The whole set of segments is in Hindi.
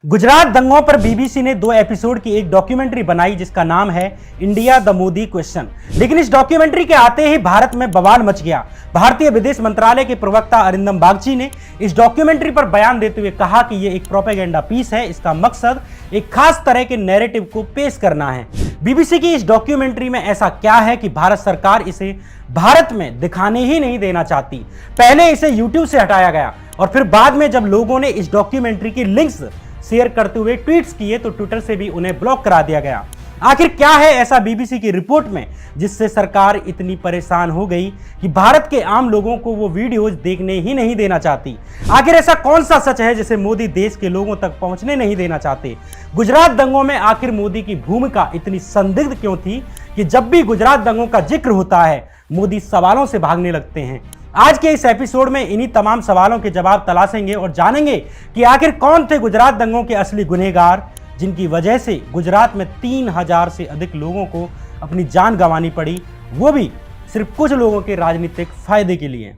गुजरात दंगों पर बीबीसी ने 2 एपिसोड की एक डॉक्यूमेंट्री बनाई जिसका नाम है इंडिया द मोदी क्वेश्चन। लेकिन इस डॉक्यूमेंट्री के आते ही भारत में बवाल मच गया। भारतीय विदेश मंत्रालय के प्रवक्ता अरिंदम बागची ने इस डॉक्यूमेंट्री पर बयान देते हुए कहा कि यह एक प्रोपेगेंडा पीस है। इसका मकसद एक खास तरह के नैरेटिव को पेश करना है। बीबीसी की इस डॉक्यूमेंट्री में ऐसा क्या है कि भारत सरकार इसे भारत में दिखाने ही नहीं देना चाहती। पहले इसे यूट्यूब से हटाया गया और फिर बाद में जब लोगों ने इस डॉक्यूमेंट्री की लिंक्स शेयर करते हुए ट्वीट्स किए तो ट्विटर से भी उन्हें ब्लॉक करा दिया गया। आखिर क्या है ऐसा बीबीसी की रिपोर्ट में जिससे सरकार इतनी परेशान हो गई कि भारत के आम लोगों को वो वीडियोज देखने ही नहीं देना चाहती? आखिर ऐसा कौन सा सच है जिसे मोदी देश के लोगों तक पहुंचने नहीं देना चाहते? गुजरात दंगों में आखिर मोदी की भूमिका इतनी संदिग्ध क्यों थी कि जब भी गुजरात दंगों का जिक्र होता है मोदी सवालों से भागने लगते हैं? आज के इस एपिसोड में इन्हीं तमाम सवालों के जवाब तलाशेंगे और जानेंगे कि आखिर कौन थे गुजरात दंगों के असली गुनहगार जिनकी वजह से गुजरात में 3000 से अधिक लोगों को अपनी जान गंवानी पड़ी, वो भी सिर्फ कुछ लोगों के राजनीतिक फायदे के लिए।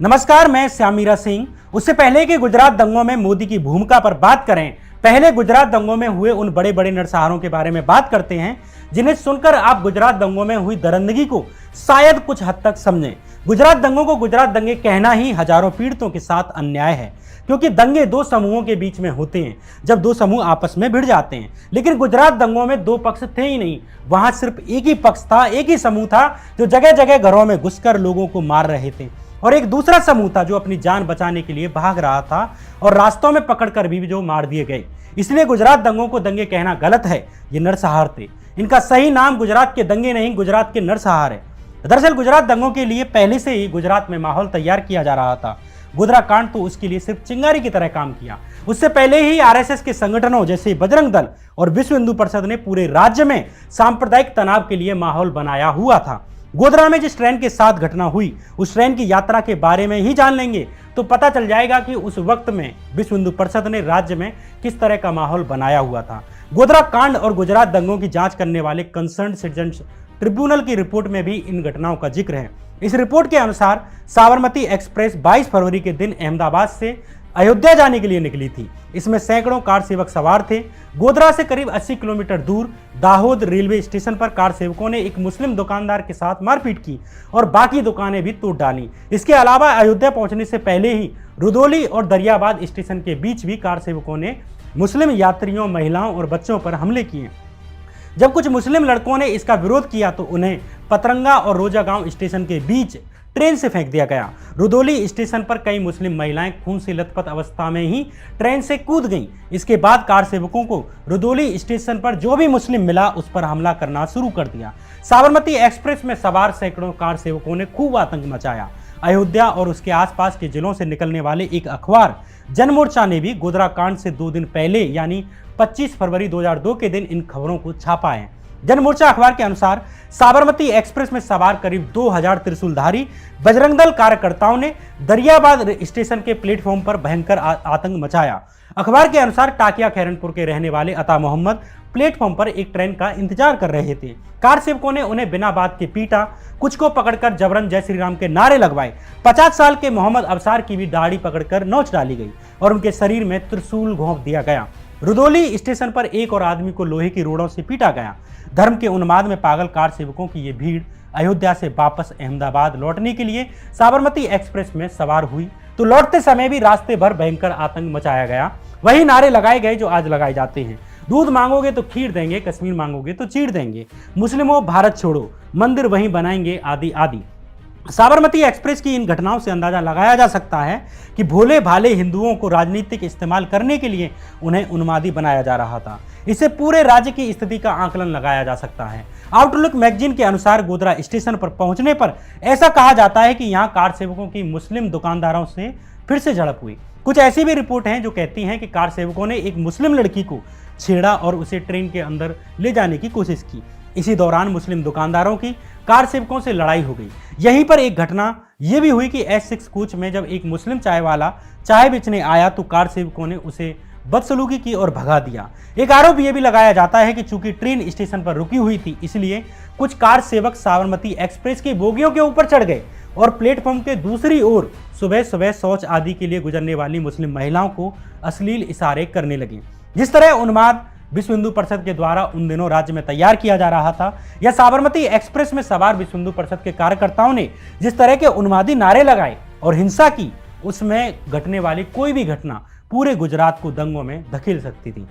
नमस्कार, मैं श्यामीरा सिंह। उससे पहले कि गुजरात दंगों में मोदी की भूमिका पर बात करें, पहले गुजरात दंगों में हुए उन बड़े बड़े नरसंहारों के बारे में बात करते हैं जिन्हें सुनकर आप गुजरात दंगों में हुई दरिंदगी को शायद कुछ हद तक समझें। गुजरात दंगों को गुजरात दंगे कहना ही हजारों पीड़ितों के साथ अन्याय है, क्योंकि दंगे 2 समूहों के बीच में होते हैं जब 2 समूह आपस में भिड़ जाते हैं। लेकिन गुजरात दंगों में 2 पक्ष थे ही नहीं, वहां सिर्फ एक ही पक्ष था, एक ही समूह था जो जगह जगह घरों में घुसकर लोगों को मार रहे थे, और एक दूसरा समूह था जो अपनी जान बचाने के लिए भाग रहा था और रास्तों में पकड़कर भी जो मार दिए गए। इसलिए गुजरात दंगों को दंगे कहना गलत है, ये नरसंहार थे। इनका सही नाम गुजरात के दंगे नहीं, गुजरात के नरसंहार है। दरअसल गुजरात दंगों के लिए पहले से ही गुजरात में माहौल तैयार किया जा रहा था। गोधरा कांड तो उसके लिए सिर्फ चिंगारी की तरह काम किया। उससे पहले ही आरएसएस के संगठनों जैसे बजरंग दल और विश्व हिंदू परिषद ने पूरे राज्य में सांप्रदायिक तनाव के लिए माहौल बनाया हुआ था। गोधरा में जिस ट्रेन के साथ घटना हुई उस ट्रेन की यात्रा के बारे में ही जान लेंगे तो पता चल जाएगा कि उस वक्त में विश्व हिंदू परिषद ने राज्य में किस तरह का माहौल बनाया हुआ था। गोधरा कांड और गुजरात दंगों की जांच करने वाले कंसर्न सिटीजन ट्रिब्यूनल की रिपोर्ट में भी इन घटनाओं का जिक्र है। इस रिपोर्ट के अनुसार साबरमती एक्सप्रेस 22 फरवरी के दिन अहमदाबाद से अयोध्या जाने के लिए निकली थी। इसमें सैकड़ों कार सेवक सवार थे। गोधरा से करीब 80 किलोमीटर दूर दाहोद रेलवे स्टेशन पर कार सेवकों ने एक मुस्लिम दुकानदार के साथ मारपीट की और बाकी दुकानें भी तोड़ डाली। इसके अलावा अयोध्या पहुंचने से पहले ही रुदौली और दरियाबाद स्टेशन के बीच भी कार सेवकों ने मुस्लिम यात्रियों, महिलाओं और बच्चों पर हमले किए। जब कुछ मुस्लिम लड़कों ने इसका विरोध किया तो उन्हें पतरंगा और रोजा गांव स्टेशन के बीच ट्रेन से फेंक दिया गया। रुदौली स्टेशन पर कई मुस्लिम महिलाएं खून से लथपथ अवस्था में ही ट्रेन से कूद गईं। इसके बाद कार सेवकों को रुदौली स्टेशन पर जो भी मुस्लिम मिला उस पर हमला करना शुरू कर दिया। साबरमती एक्सप्रेस में सवार सैकड़ों कार सेवकों ने खूब आतंक मचाया। अयोध्या और उसके आसपास के जिलों से निकलने वाले एक अखबार जनमोर्चा ने भी गोधरा कांड से 2 दिन पहले यानी 25 फरवरी 2002 के दिन इन खबरों को छापा है। जनमोर्चा अखबार के अनुसार साबरमती एक्सप्रेस में सवार करीब 2000 त्रिशूलधारी बजरंग दल कार्यकर्ताओं ने दरियाबाद स्टेशन के प्लेटफॉर्म पर भयंकर आतंक मचाया। अखबार के अनुसार टाकिया खैरनपुर के रहने वाले अता मोहम्मद प्लेटफॉर्म पर एक ट्रेन का इंतजार कर रहे थे। कार सेवकों ने उन्हें बिना बात के पीटा, कुछ को पकड़कर जबरन जय श्री राम के नारे लगवाए। 50 साल के मोहम्मद अबसार की भी दाढ़ी पकड़कर नोच डाली गई और उनके शरीर में त्रिशूल घोंप दिया गया। रुदौली स्टेशन पर एक और आदमी को लोहे की रोड़ों से पीटा गया। धर्म के उन्माद में पागल कार सेवकों की ये भीड़ अयोध्या से वापस अहमदाबाद लौटने के लिए साबरमती एक्सप्रेस में सवार हुई तो लौटते समय भी रास्ते भर भयंकर आतंक मचाया गया। वही नारे लगाए गए जो आज लगाए जाते हैं। दूध मांगोगे तो खीर देंगे, कश्मीर मांगोगे तो चीर देंगे, मुस्लिमों भारत छोड़ो, मंदिर वहीं बनाएंगे, आदि आदि। साबरमती एक्सप्रेस की इन घटनाओं से अंदाजा लगाया जा सकता है कि भोले भाले हिंदुओं को राजनीतिक इस्तेमाल करने के लिए उन्हें उन्मादी बनाया जा रहा था। इससे पूरे राज्य की स्थिति का आकलन लगाया जा सकता है। आउटलुक मैगजीन के अनुसार गोधरा स्टेशन पर पहुंचने पर ऐसा कहा जाता है कि यहां कार सेवकों की मुस्लिम दुकानदारों से फिर से झड़प हुई। कुछ ऐसी भी रिपोर्ट हैं जो कहती हैं कि कार सेवकों ने एक मुस्लिम लड़की को छेड़ा और उसे ट्रेन के अंदर ले जाने की कोशिश की। इसी दौरान मुस्लिम दुकानदारों की कार सेवकों से लड़ाई हो गई। यहीं पर एक घटना यह भी हुई कि S6 कोच में जब एक मुस्लिम चाय वाला चाय बेचने आया तो कार सेवकों ने उसे बदसलूकी की और भगा दिया। एक आरोप यह भी लगाया जाता है कि चूंकि ट्रेन स्टेशन पर रुकी हुई थी इसलिए कुछ कार सेवक साबरमती एक्सप्रेस की बोगियों के ऊपर चढ़ गए और प्लेटफॉर्म के दूसरी ओर सुबह सुबह शौच आदि के लिए गुजरने वाली मुस्लिम महिलाओं को अश्लील इशारे करने लगे। जिस तरह उन्माद विश्व हिंदू परिषद के द्वारा उन दिनों राज्य में तैयार किया जा रहा था, या साबरमती एक्सप्रेस में सवार विश्व हिंदू परिषद के कार्यकर्ताओं ने जिस तरह के उन्मादी नारे लगाए और हिंसा की, उसमें घटने वाली कोई भी घटना पूरे गुजरात को दंगों में धकेल सकती थी।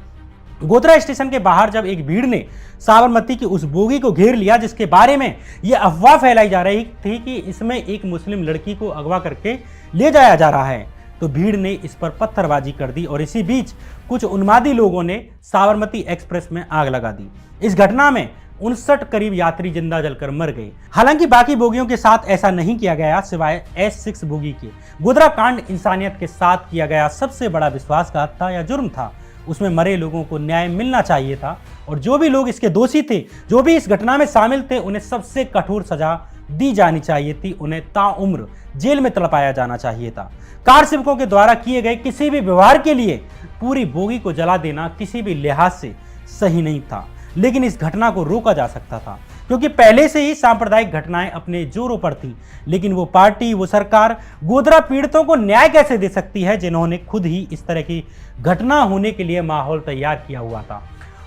गोधरा स्टेशन के बाहर जब एक भीड़ ने साबरमती की उस बोगी को घेर लिया जिसके बारे में यह अफवाह फैलाई जा रही थी कि इसमें एक मुस्लिम लड़की को अगवा करके ले जाया जा रहा है, तो भीड़ ने इस पर पत्थरबाजी कर दी और इसी बीच कुछ उन्मादी लोगों ने साबरमती एक्सप्रेस में आग लगा दी। इस घटना में 59 करीब यात्री जिंदा जलकर मर गए। हालांकि बाकी बोगियों के साथ ऐसा नहीं किया गया सिवाय S6 बोगी के। गोधरा कांड इंसानियत के साथ किया गया सबसे बड़ा विश्वासघात था या जुर्म था। उसमें मरे लोगों को न्याय मिलना चाहिए था और जो भी लोग इसके दोषी थे, जो भी इस घटना में शामिल थे, उन्हें सबसे कठोर सजा दी जानी चाहिए थी। उन्हें ताउम्र जेल में तड़पाया जाना चाहिए था। कार सेवकों के द्वारा किए गए किसी भी व्यवहार के लिए पूरी बोगी को जला देना किसी भी लिहाज से सही नहीं था, लेकिन इस घटना को रोका जा सकता था क्योंकि पहले से ही सांप्रदायिक घटनाएं अपने जोरों पर थी। लेकिन वो पार्टी, वो सरकार गोधरा पीड़ितों को न्याय कैसे दे सकती है जिन्होंने खुद ही इस तरह की घटना होने के लिए माहौल तैयार किया हुआ था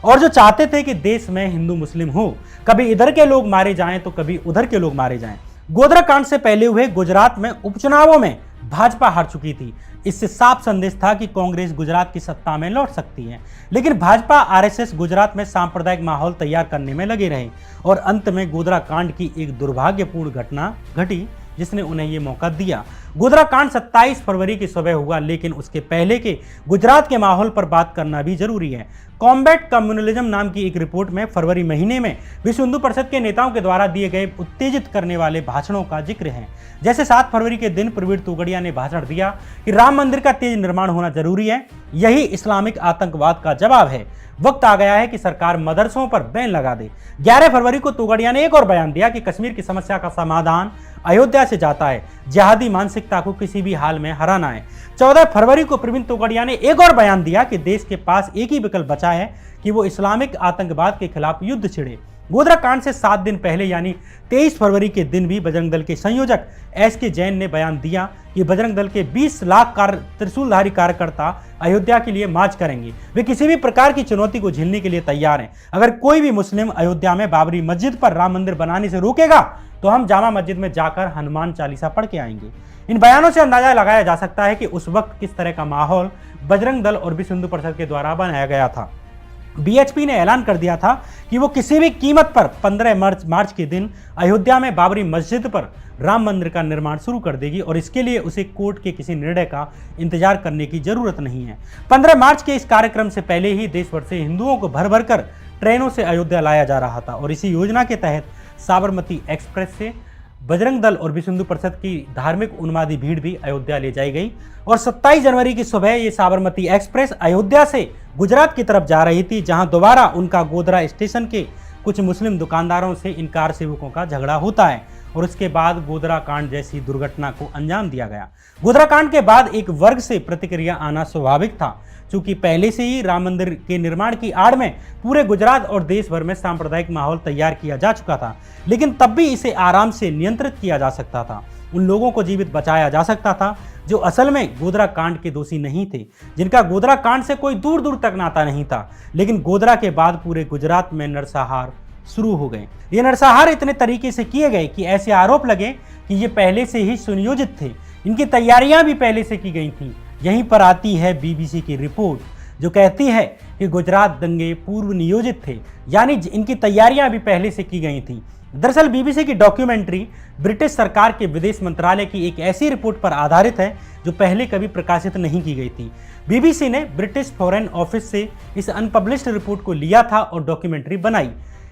और जो चाहते थे कि देश में हिंदू मुस्लिम हो, कभी इधर के लोग मारे जाएं तो कभी उधर के लोग मारे जाएं। गोधरा कांड से पहले हुए गुजरात में उपचुनावों में भाजपा हार चुकी थी। इससे साफ संदेश था कि कांग्रेस गुजरात की सत्ता में लौट सकती है, लेकिन भाजपा आरएसएस गुजरात में सांप्रदायिक माहौल तैयार करने में लगे रहे और अंत में गोधरा कांड की एक दुर्भाग्यपूर्ण घटना घटी जिसने उन्हें यह मौका दिया। गोधरा कांड 27 फरवरी की सुबह हुआ, लेकिन उसके पहले के गुजरात के माहौल पर बात करना भी जरूरी है। कॉम्बैट कम्युनलिज्म नाम की एक रिपोर्ट में फरवरी महीने में विश्व हिंदू परिषद के नेताओं के द्वारा दिए गए उत्तेजित करने वाले भाषणों का जिक्र है। जैसे 7 फरवरी के दिन प्रवीण तोगड़िया ने भाषण दिया कि राम मंदिर का तेज निर्माण होना जरूरी है, यही इस्लामिक आतंकवाद का जवाब है। वक्त आ गया है कि सरकार मदरसों पर बैन लगा दे। 11 फरवरी को तोगड़िया ने एक और बयान दिया कि कश्मीर की समस्या का समाधान अयोध्या से जाता है, जिहादी मानसिकता को किसी भी हाल में हराना है। 14 फरवरी को प्रवीण तोगड़िया ने एक और बयान दिया कि देश के पास एक ही विकल्प बचा है कि वो इस्लामिक आतंकवाद के खिलाफ युद्ध छिड़े। गोधरा कांड से 7 दिन पहले यानी 23 फरवरी के दिन भी बजरंग दल के संयोजक SK जैन ने बयान दिया कि बजरंग दल के 20 लाख त्रिशूलधारी कार्यकर्ता अयोध्या के लिए मार्च करेंगे। वे किसी भी प्रकार की चुनौती को झेलने के लिए तैयार हैं। अगर कोई भी मुस्लिम अयोध्या में बाबरी मस्जिद पर राम मंदिर बनाने से रोकेगा तो हम जामा मस्जिद में जाकर हनुमान चालीसा पढ़ के आएंगे। इन बयानों से अंदाजा लगाया जा सकता है कि उस वक्त किस तरह का माहौल बजरंग दल और विश्व हिंदू परिषद के द्वारा बनाया गया था। BHP ने ऐलान कर दिया था कि वो किसी भी कीमत पर 15 मार्च के दिन अयोध्या में बाबरी मस्जिद पर राम मंदिर का निर्माण शुरू कर देगी और इसके लिए उसे कोर्ट के किसी निर्णय का इंतजार करने की जरूरत नहीं है। 15 मार्च के इस कार्यक्रम से पहले ही देश भर से हिंदुओं को भर भर कर ट्रेनों से अयोध्या लाया जा रहा था और इसी योजना के तहत साबरमती एक्सप्रेस से बजरंग दल और विश्व हिंदू परिषद की धार्मिक उन्मादी भीड़ भी अयोध्या ले जाई गई और 27 जनवरी की सुबह ये साबरमती एक्सप्रेस अयोध्या से गुजरात की तरफ जा रही थी, जहां दोबारा उनका गोधरा स्टेशन के कुछ मुस्लिम दुकानदारों से इन कार सेवकों का झगड़ा होता है और उसके बाद गोधरा कांड जैसी दुर्घटना को अंजाम दिया गया। गोधरा कांड के बाद एक वर्ग से प्रतिक्रिया आना स्वाभाविक था, चूंकि पहले से ही राम मंदिर के निर्माण की आड़ में पूरे गुजरात और देश भर में सांप्रदायिक माहौल तैयार किया जा चुका था, लेकिन तब भी इसे आराम से नियंत्रित किया जा सकता था। उन लोगों को जीवित बचाया जा सकता था जो असल में गोधरा कांड के दोषी नहीं थे, जिनका गोधरा कांड से कोई दूर दूर तक नाता नहीं था। लेकिन गोधरा के बाद पूरे गुजरात में नरसंहार शुरू हो गए। ये नरसंहार इतने तरीके से किए गए कि ऐसे आरोप लगे कि ये पहले से ही सुनियोजित थे, इनकी तैयारियां भी पहले से की गई थी। यहीं पर आती है BBC की रिपोर्ट जो कहती है कि गुजरात दंगे पूर्व नियोजित थे, यानी इनकी तैयारियां भी पहले से की गई थी। दरअसल BBC की डॉक्यूमेंट्री ब्रिटिश सरकार के विदेश मंत्रालय की एक ऐसी रिपोर्ट पर आधारित है जो पहले कभी प्रकाशित नहीं की गई थी। BBC ने ब्रिटिश फॉरेन ऑफिस से इस अनपब्लिश्ड रिपोर्ट को लिया था और डॉक्यूमेंट्री बनाई।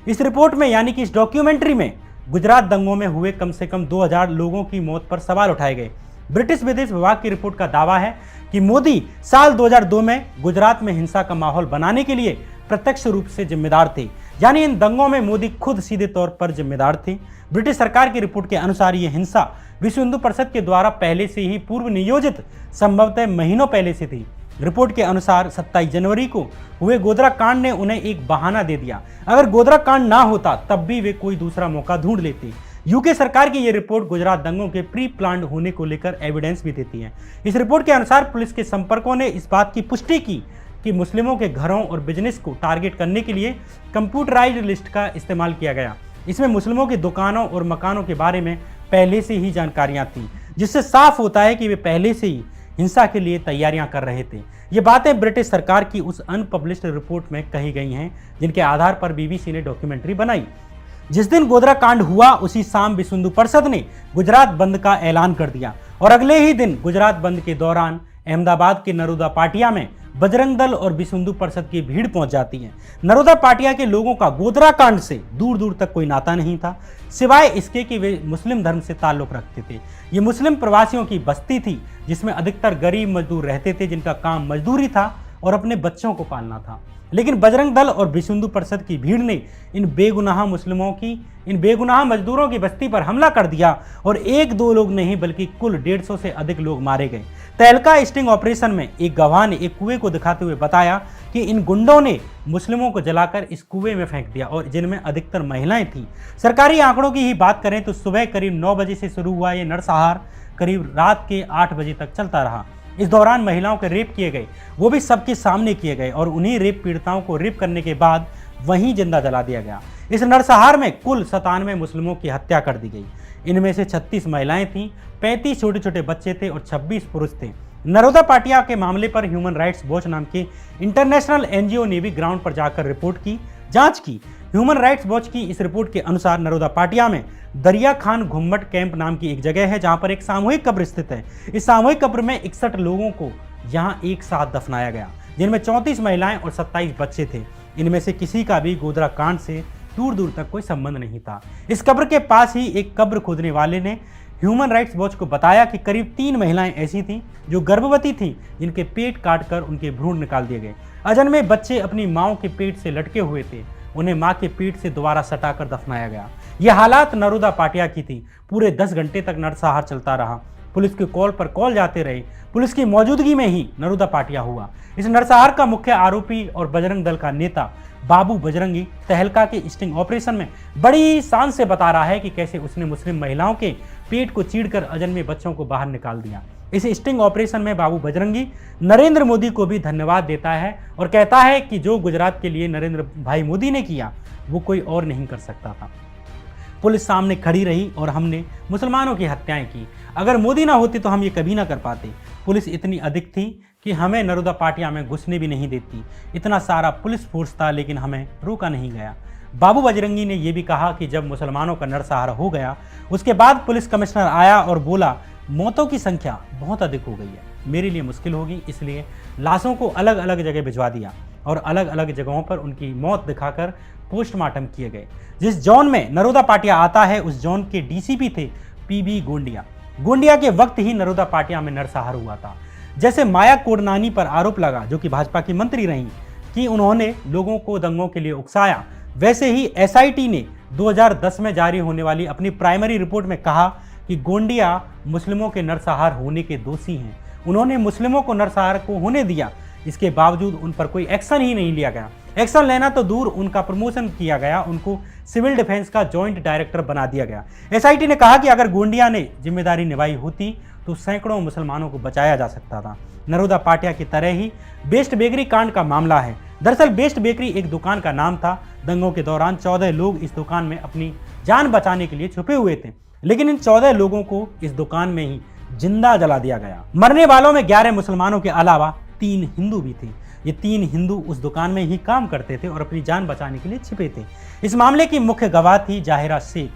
इस रिपोर्ट में यानी कि इस डॉक्यूमेंट्री में गुजरात दंगों में हुए कम से कम 2000 लोगों की मौत पर सवाल उठाए गए। ब्रिटिश विदेश विभाग की रिपोर्ट का दावा है कि मोदी साल 2002 में गुजरात में हिंसा का माहौल बनाने के लिए प्रत्यक्ष रूप से जिम्मेदार थे, यानी इन दंगों में मोदी खुद सीधे तौर पर जिम्मेदार थे। ब्रिटिश सरकार की रिपोर्ट के अनुसार ये हिंसा विश्व हिंदू परिषद के द्वारा पहले से ही पूर्व नियोजित, संभवतः महीनों पहले से थी। रिपोर्ट के अनुसार 27 जनवरी को हुए गोधरा कांड ने उन्हें एक बहाना दे दिया। अगर गोधरा कांड ना होता तब भी वे कोई दूसरा मौका ढूंढ लेते। यूके सरकार की यह रिपोर्ट गुजरात दंगों के प्री प्लान्ड होने को लेकर एविडेंस भी देती है। इस रिपोर्ट के अनुसार पुलिस के संपर्कों ने इस बात की पुष्टि की कि मुस्लिमों के घरों और बिजनेस को टारगेट करने के लिए कंप्यूटराइज्ड लिस्ट का इस्तेमाल किया गया। इसमें मुस्लिमों की दुकानों और मकानों के बारे में पहले से ही जानकारियां थीं, जिससे साफ होता है कि वे पहले से ही हिंसा के लिए तैयारियां कर रहे थे। ये बातें ब्रिटिश सरकार की उस अनपब्लिश्ड रिपोर्ट में कही गई हैं, जिनके आधार पर बीबीसी ने डॉक्यूमेंट्री बनाई। जिस दिन गोधरा कांड हुआ उसी शाम विश्व हिंदू परिषद ने गुजरात बंद का ऐलान कर दिया और अगले ही दिन गुजरात बंद के दौरान अहमदाबाद के नरोदा पाटिया में बजरंग दल और विश्व हिंदू परिषद की भीड़ पहुंच जाती है। नरोदा पाटिया के लोगों का गोधरा कांड से दूर दूर तक कोई नाता नहीं था, सिवाय इसके कि वे मुस्लिम धर्म से ताल्लुक रखते थे। ये मुस्लिम प्रवासियों की बस्ती थी, जिसमें अधिकतर गरीब मजदूर रहते थे, जिनका काम मजदूरी था और अपने बच्चों को पालना था। लेकिन बजरंग दल और विश्व हिंदू परिषद की भीड़ ने इन बेगुनाह मजदूरों की बस्ती पर हमला कर दिया और एक दो लोग नहीं बल्कि कुल 150 से अधिक लोग मारे गए। तहलका स्टिंग ऑपरेशन में एक गवाह ने एक कुएं को दिखाते हुए बताया कि इन गुंडों ने मुस्लिमों को जलाकर इस कुएं में फेंक दिया और जिनमें अधिकतर महिलाएं थीं। सरकारी आंकड़ों की ही बात करें तो सुबह करीब 9 बजे से शुरू हुआ ये नरसंहार करीब रात के 8 बजे तक चलता रहा। इस दौरान महिलाओं के रेप किए गए, वो भी सबके सामने किए गए और उन्हीं रेप पीड़िताओं को रेप करने के बाद वहीं जिंदा जला दिया गया। इस नरसंहार में कुल 97 मुस्लिमों की हत्या कर दी गई। इनमें से 36 महिलाएं थीं, 35 छोटे छोटे बच्चे थे और 26 पुरुष थे। नरोदा पाटिया के मामले पर ह्यूमन राइट्स वॉच नाम के इंटरनेशनल एनजीओ ने भी ग्राउंड पर जाकर रिपोर्ट की, जांच की। ह्यूमन राइट्स वॉच की इस रिपोर्ट के अनुसार नरोदा पाटिया में दरिया खान घुम्मट कैंप नाम की एक जगह है, जहां पर एक सामूहिक कब्र स्थित है। इस सामूहिक कब्र में 61 लोगों को यहां एक साथ दफनाया गया, जिनमें 34 महिलाएं और 27 बच्चे थे। इनमें से किसी का भी गोधरा कांड से दूर दूर तक कोई संबंध नहीं था। इस कब्र के पास ही एक कब्र खोदने वाले ने ह्यूमन राइट्स वॉच को बताया कि करीब 3 महिलाएं ऐसी थीं जो गर्भवती थीं, जिनके पेट काटकर उनके भ्रूण निकाल दिए गए। अजन्मे बच्चे अपनी मां के पेट से लटके हुए थे, उन्हें मां के पेट से दोबारा सटाकर दफनाया गया। यह हालात नरोदा पाटिया की थी। पूरे 10 घंटे तक नरसंहार चलता रहा। पुलिस के कॉल पर कॉल जाते रहे। पुलिस की मौजूदगी में ही नरोदा पाटिया हुआ। इस नरसंहार का मुख्य आरोपी और बजरंग दल का नेता बाबू बजरंगी तहलका के स्टिंग ऑपरेशन में बड़ी शान से बता रहा है कि कैसे उसने मुस्लिम महिलाओं के पेट को चीरकर अजन्मे बच्चों को बाहर निकाल दिया। इस स्टिंग ऑपरेशन में बाबू बजरंगी नरेंद्र मोदी को भी धन्यवाद देता है और कहता है कि जो गुजरात के लिए नरेंद्र भाई मोदी ने किया वो कोई और नहीं कर सकता था। पुलिस सामने खड़ी रही और हमने मुसलमानों की हत्याएं की। अगर मोदी ना होते तो हम ये कभी ना कर पाते। पुलिस इतनी अधिक थी कि हमें नरोदा पाटिया में घुसने भी नहीं देती। इतना सारा पुलिस फोर्स था, लेकिन हमें रोका नहीं गया। बाबू बजरंगी ने यह भी कहा कि जब मुसलमानों का नरसंहार हो गया उसके बाद पुलिस कमिश्नर आया और बोला मौतों की संख्या बहुत अधिक हो गई है, मेरे लिए मुश्किल होगी, इसलिए लाशों को अलग अलग जगह भिजवा दिया और अलग अलग जगहों पर उनकी मौत दिखाकर पोस्टमार्टम किए गए। जिस जोन में नरोदा पाटिया आता है उस जोन के डीसीपी थे पीबी गोंडिया। गोंडिया के वक्त ही नरोदा पाटिया में नरसंहार हुआ था। जैसे माया कोडनानी पर आरोप लगा, जो कि भाजपा की मंत्री रहीं, कि उन्होंने लोगों को दंगों के लिए उकसाया, वैसे ही एसआईटी ने 2010 में जारी होने वाली अपनी प्राइमरी रिपोर्ट में कहा कि गोंडिया मुस्लिमों के नरसंहार होने के दोषी हैं। उन्होंने मुस्लिमों को नरसंहार को होने दिया, इसके बावजूद उन पर कोई एक्शन ही नहीं लिया गया। एक्शन लेना तो दूर, उनका प्रमोशन किया गया, उनको सिविल डिफेंस का जॉइंट डायरेक्टर बना दिया गया। एसआईटी ने कहा कि अगर गोंडिया ने जिम्मेदारी निभाई होती तो सैकड़ों मुसलमानों को बचाया जा सकता था। नरोदा पाटिया की तरह ही बेस्ट बेकरी कांड का मामला है। दरअसल बेस्ट बेकरी एक दुकान का नाम था। दंगों के दौरान 14 लोग इस दुकान में अपनी जान बचाने के लिए छुपे हुए थे, लेकिन इन 14 लोगों को इस दुकान में ही जिंदा जला दिया गया। मरने वालों में 11 मुसलमानों के अलावा 3 हिंदू भी थे। ये 3 हिंदू उस दुकान में ही काम करते थे और अपनी जान बचाने के लिए छिपे थे। इस मामले की मुख्य गवाह थी जाहिरा शेख।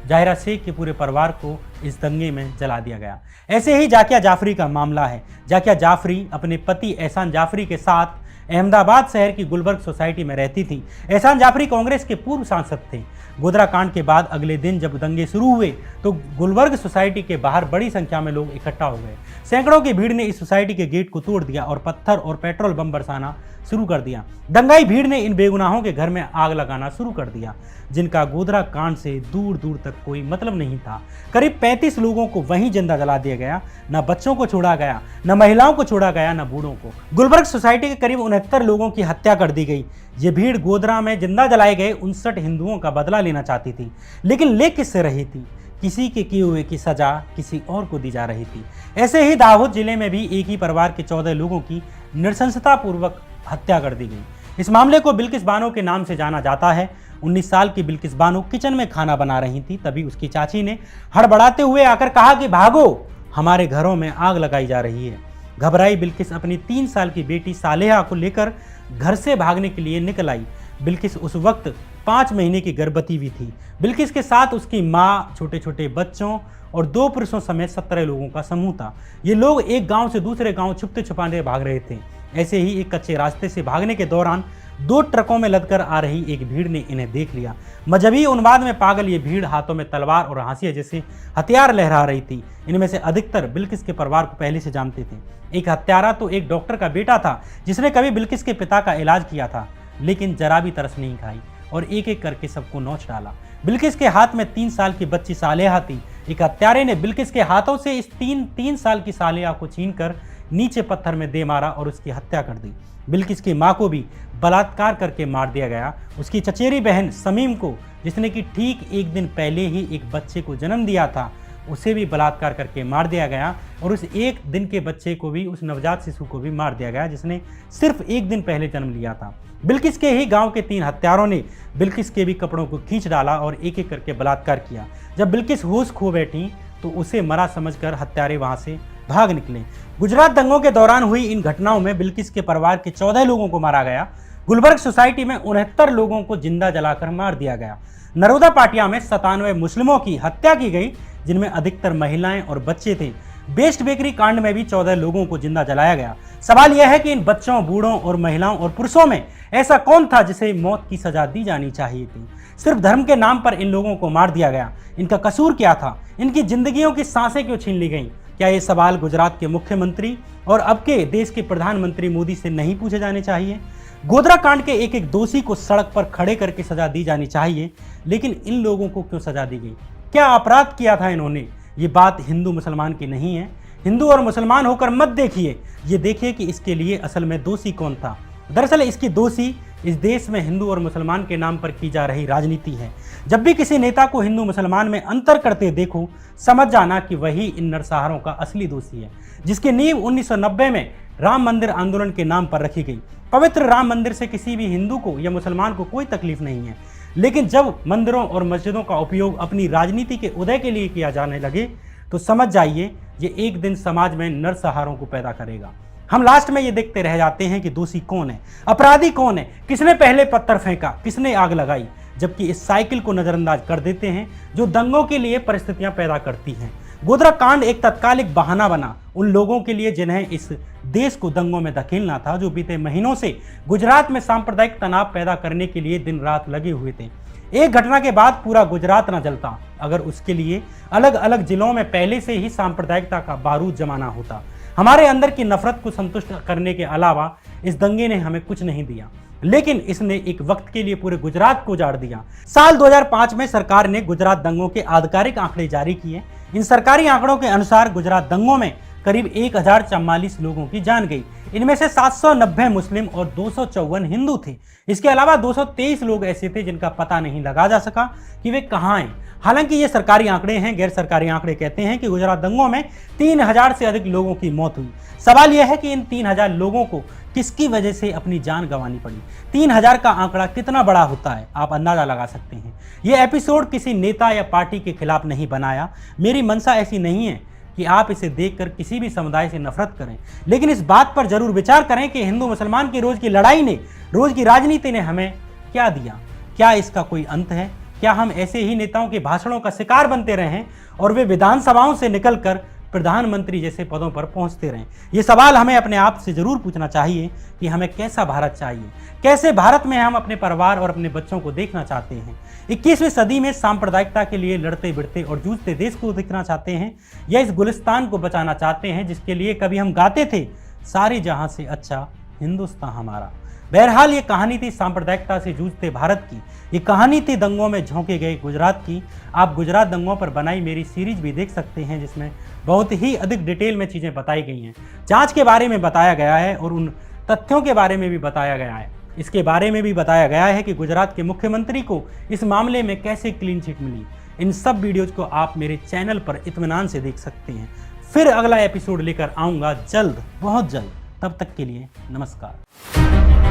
जाहिरा शेख के पूरे परिवार को इस दंगे में जला दिया गया। ऐसे ही जाकिया जाफरी का मामला है। जाकिया जाफरी अपने पति एहसान जाफरी के साथ अहमदाबाद शहर की गुलबर्ग सोसाइटी में रहती थी। एहसान जाफरी कांग्रेस के पूर्व सांसद थे। गोधरा कांड के बाद अगले दिन जब दंगे शुरू हुए तो गुलबर्ग सोसाइटी के बाहर बड़ी संख्या में लोग इकट्ठा हो गए। सैकड़ों की भीड़ ने इस सोसाइटी के गेट को तोड़ दिया और पत्थर और पेट्रोल बम बरसाना शुरू कर दिया। दंगाई भीड़ ने इन बेगुनाहों के घर में आग लगाना शुरू कर दिया, जिनका गोधरा कांड से दूर दूर तक कोई मतलब नहीं था। करीब 35 लोगों को वहीं जिंदा जला दिया गया। न बच्चों को छोड़ा गया, न महिलाओं को छोड़ा गया, न बूढ़ों को। गुलबर्ग सोसाइटी के करीब 69 लोगों की हत्या कर दी गई। ये भीड़ गोधरा में जिंदा जलाए गए 59 हिंदुओं का बदला लेना चाहती थी, लेकिन ले किससे रही थी? किसी के किए हुए की सजा किसी और को दी जा रही थी। ऐसे ही दाहोद जिले में भी एक ही परिवार के 14 लोगों की नृशंसतापूर्वक हत्या कर दी गई। इस मामले को बिल्किस बानो के नाम से जाना जाता है। 19 साल की बिल्किस बानो किचन में खाना बना रही थी, तभी उसकी चाची ने हड़बड़ाते हुए आकर कहा कि भागो, हमारे घरों में आग लगाई जा रही है। घबराई बिल्किस अपनी 3 साल की बेटी सालेहा को लेकर घर से भागने के लिए निकल आई। बिल्किस उस वक्त 5 महीने की गर्भवती भी थी। बिल्किस के साथ उसकी माँ, छोटे छोटे बच्चों और 2 पुरुषों समेत 17 लोगों का समूह था। ये लोग एक गांव से दूसरे गांव छुपते छुपाते भाग रहे थे। ऐसे ही एक कच्चे रास्ते से भागने के दौरान 2 ट्रकों में लदकर आ रही एक भीड़ ने इन्हें देख लिया। मजहबी उन्माद में पागल ये भीड़ हाथों में तलवार और हाशिया जैसे हथियार लहरा रही थी। इनमें से अधिकतर बिल्किस के परिवार को पहले से जानते थे। एक हत्यारा तो एक डॉक्टर का बेटा था जिसने कभी बिल्किस के पिता का इलाज किया था, लेकिन जरा भी तरस नहीं खाई और एक एक करके सबको नोच डाला। बिल्किस के हाथ में 3 साल की बच्ची सालेहा थी। एक हत्यारे ने बिल्किस के हाथों से इस 3 साल की सालेहा को छीनकर नीचे पत्थर में दे मारा और उसकी हत्या कर दी। बिल्किस की मां को भी बलात्कार करके मार दिया गया। उसकी चचेरी बहन समीम को, जिसने कि ठीक एक दिन पहले ही एक बच्चे को जन्म दिया था, उसे भी बलात्कार करके मार दिया गया। और उस एक दिन के बच्चे को भी, उस नवजात शिशु को भी मार दिया गया जिसने सिर्फ एक दिन पहले जन्म लिया था। बिल्किस के ही गांव के 3 हत्यारों ने बिल्किस के भी कपड़ों को खींच डाला और एक एक करके बलात्कार किया। जब बिल्किस होश खो बैठी तो उसे मरा समझकर हत्यारे वहां से भाग निकले। गुजरात दंगों के दौरान हुई इन घटनाओं में बिल्किस के परिवार के 14 लोगों को मारा गया। गुलबर्ग सोसाइटी में 69 लोगों को जिंदा जलाकर मार दिया गया। नरोदा पाटिया में 97 मुस्लिमों की हत्या की गई, जिनमें अधिकतर महिलाएं और बच्चे थे। बेस्ट बेकरी कांड में भी 14 लोगों को जिंदा जलाया गया। सवाल यह है कि इन बच्चों, बूढ़ों और महिलाओं और पुरुषों में ऐसा कौन था जिसे मौत की सजा दी जानी चाहिए थी? सिर्फ धर्म के नाम पर इन लोगों को मार दिया गया। इनका कसूर क्या था? इनकी जिंदगियों की सांसें क्यों छीन ली गईं? क्या ये सवाल गुजरात के मुख्यमंत्री और अब के देश के प्रधानमंत्री मोदी से नहीं पूछे जाने चाहिए? गोधरा कांड के एक एक दोषी को सड़क पर खड़े करके सजा दी जानी चाहिए, लेकिन इन लोगों को क्यों सजा दी गई? क्या अपराध किया था इन्होंने? ये बात हिंदू मुसलमान की नहीं है। हिंदू और मुसलमान होकर मत देखिए, ये देखिए कि इसके लिए असल में दोषी कौन था। दरअसल इसकी दोषी इस देश में हिंदू और मुसलमान के नाम पर की जा रही राजनीति है। जब भी किसी नेता को हिंदू मुसलमान में अंतर करते देखो, समझ जाना कि वही इन नरसंहारों का असली दोषी है, जिसकी नींव 1990 में राम मंदिर आंदोलन के नाम पर रखी गई। पवित्र राम मंदिर से किसी भी हिंदू को या मुसलमान को कोई तकलीफ नहीं है, लेकिन जब मंदिरों और मस्जिदों का उपयोग अपनी राजनीति के उदय के लिए किया जाने लगे तो समझ जाइए ये एक दिन समाज में नरसंहारों को पैदा करेगा। हम लास्ट में ये देखते रह जाते हैं कि दोषी कौन है, अपराधी कौन है, किसने पहले पत्थर फेंका, किसने आग लगाई, जबकि इस साइकिल को नजरअंदाज कर देते हैं जो दंगों के लिए परिस्थितियां पैदा करती हैं। गोधरा कांड एक तत्कालिक बहाना बना उन लोगों के लिए जिन्हें इस देश को दंगों में धकेलना था, जो बीते महीनों से गुजरात में सांप्रदायिक तनाव पैदा करने के लिए दिन रात लगे हुए थे। एक घटना के बाद पूरा गुजरात न जलता अगर उसके लिए अलग अलग जिलों में पहले से ही सांप्रदायिकता का बारूद जमाना होता। हमारे अंदर की नफरत को संतुष्ट करने के अलावा इस दंगे ने हमें कुछ नहीं दिया, लेकिन इसने एक वक्त के लिए पूरे गुजरात को उजाड़ दिया। साल 2005 में सरकार ने गुजरात दंगों के आधिकारिक आंकड़े जारी किए। इन सरकारी आंकड़ों के अनुसार गुजरात दंगों में करीब 1044 लोगों की जान गई। इनमें से 790 मुस्लिम और 254 हिंदू थे। इसके अलावा 223 लोग ऐसे थे जिनका पता नहीं लगा जा सका कि वे कहाँ हैं। हालांकि ये सरकारी आंकड़े हैं, गैर सरकारी आंकड़े कहते हैं कि गुजरात दंगों में 3000 से अधिक लोगों की मौत हुई। सवाल यह है कि इन 3000 लोगों को किसकी वजह से अपनी जान गंवानी पड़ी। 3000 का आंकड़ा कितना बड़ा होता है, आप अंदाजा लगा सकते हैं। यह एपिसोड किसी नेता या पार्टी के खिलाफ नहीं बनाया। मेरी मंशा ऐसी नहीं है कि आप इसे देखकर किसी भी समुदाय से नफरत करें, लेकिन इस बात पर जरूर विचार करें कि हिंदू मुसलमान की रोज की लड़ाई ने, रोज की राजनीति ने हमें क्या दिया। क्या इसका कोई अंत है? क्या हम ऐसे ही नेताओं के भाषणों का शिकार बनते रहें और वे विधानसभाओं से निकलकर प्रधानमंत्री जैसे पदों पर पहुंचते रहें? ये सवाल हमें अपने आप से जरूर पूछना चाहिए कि हमें कैसा भारत चाहिए, कैसे भारत में हम अपने परिवार और अपने बच्चों को देखना चाहते हैं। 21वीं सदी में सांप्रदायिकता के लिए लड़ते बिड़ते और जूझते देश को देखना चाहते हैं, या इस गुलिस्तान को बचाना चाहते हैं जिसके लिए कभी हम गाते थे, सारे जहां से अच्छा हिंदुस्तान हमारा। बहरहाल ये कहानी थी सांप्रदायिकता से जूझते भारत की। ये कहानी थी दंगों में झोंके गए गुजरात की। आप गुजरात दंगों पर बनाई मेरी सीरीज भी देख सकते हैं, जिसमें बहुत ही अधिक डिटेल में चीज़ें बताई गई हैं। जांच के बारे में बताया गया है और उन तथ्यों के बारे में भी बताया गया है। इसके बारे में भी बताया गया है कि गुजरात के मुख्यमंत्री को इस मामले में कैसे क्लीन चिट मिली। इन सब वीडियोज को आप मेरे चैनल पर इत्मीनान से देख सकते हैं। फिर अगला एपिसोड लेकर आऊँगा जल्द, बहुत जल्द। तब तक के लिए नमस्कार।